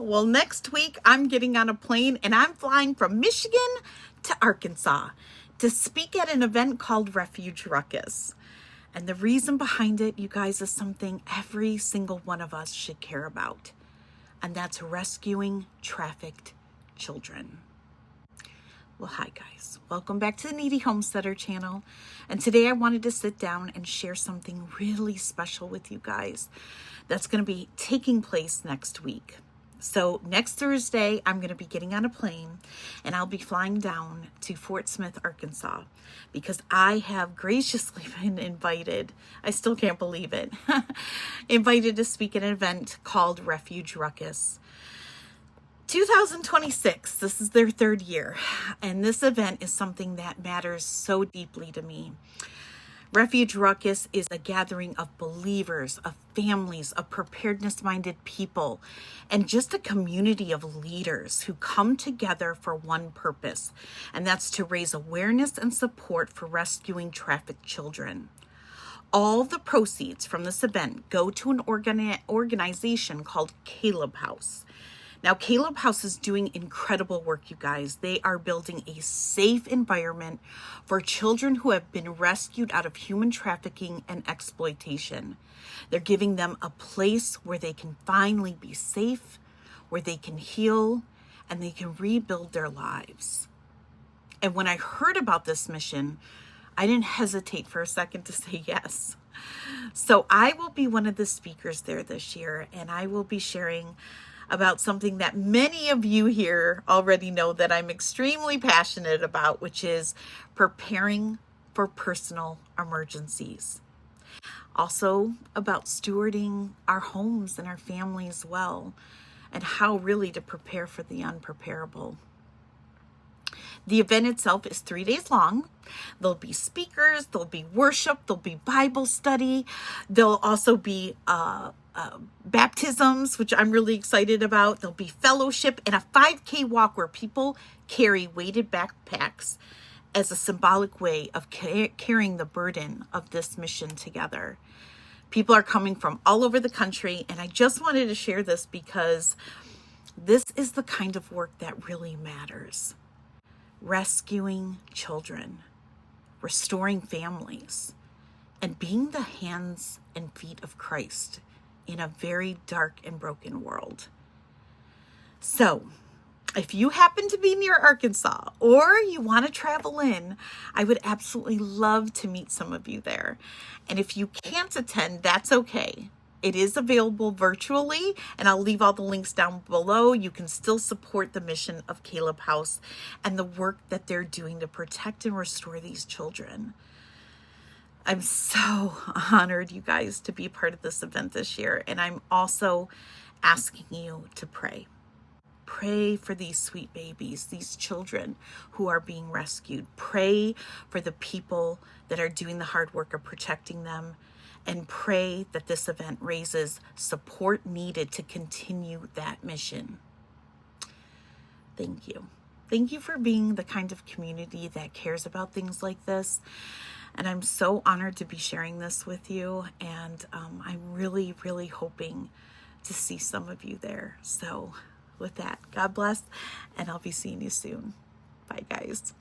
Well, next week I'm getting on a plane and I'm flying from Michigan to Arkansas to speak at an event called Refuge Ruckus. And the reason behind it, you guys, is something every single one of us should care about. And that's rescuing trafficked children. Well, hi guys. Welcome back to the Needy Homesteader channel. And today I wanted to sit down and share something really special with you guys that's going to be taking place next week. So next Thursday, I'm going to be getting on a plane and I'll be flying down to Fort Smith, Arkansas, because I have graciously been invited. I still can't believe it. Invited to speak at an event called Refuge Ruckus. 2026, this is their third year, and this event is something that matters so deeply to me. Refuge Ruckus is a gathering of believers, of families, of preparedness-minded people, and just a community of leaders who come together for one purpose, and that's to raise awareness and support for rescuing trafficked children. All the proceeds from this event go to an organization called Kaleb House. Now, Kaleb House is doing incredible work, you guys. They are building a safe environment for children who have been rescued out of human trafficking and exploitation. They're giving them a place where they can finally be safe, where they can heal, and they can rebuild their lives. And when I heard about this mission, I didn't hesitate for a second to say yes. So I will be one of the speakers there this year, and I will be sharing about something that many of you here already know that I'm extremely passionate about, which is preparing for personal emergencies. Also about stewarding our homes and our families well, and how really to prepare for the unpreparable. The event itself is 3 days long. There'll be speakers, there'll be worship, there'll be Bible study. There'll also be baptisms, which I'm really excited about. There'll be fellowship and a 5K walk where people carry weighted backpacks as a symbolic way of carrying the burden of this mission together. People are coming from all over the country, and I just wanted to share this because this is the kind of work that really matters. Rescuing children, restoring families, and being the hands and feet of Christ in a very dark and broken world. So, if you happen to be near Arkansas or you want to travel in, I would absolutely love to meet some of you there. And if you can't attend, that's okay. It is available virtually, and I'll leave all the links down below. You can still support the mission of Kaleb House and the work that they're doing to protect and restore these children. I'm so honored, you guys, to be part of this event this year, and I'm also asking you to pray. Pray for these sweet babies, these children who are being rescued. Pray for the people that are doing the hard work of protecting them. And pray that this event raises support needed to continue that mission. Thank you. Thank you for being the kind of community that cares about things like this. And I'm so honored to be sharing this with you. And I'm really, really hoping to see some of you there. So with that, God bless, and I'll be seeing you soon. Bye, guys.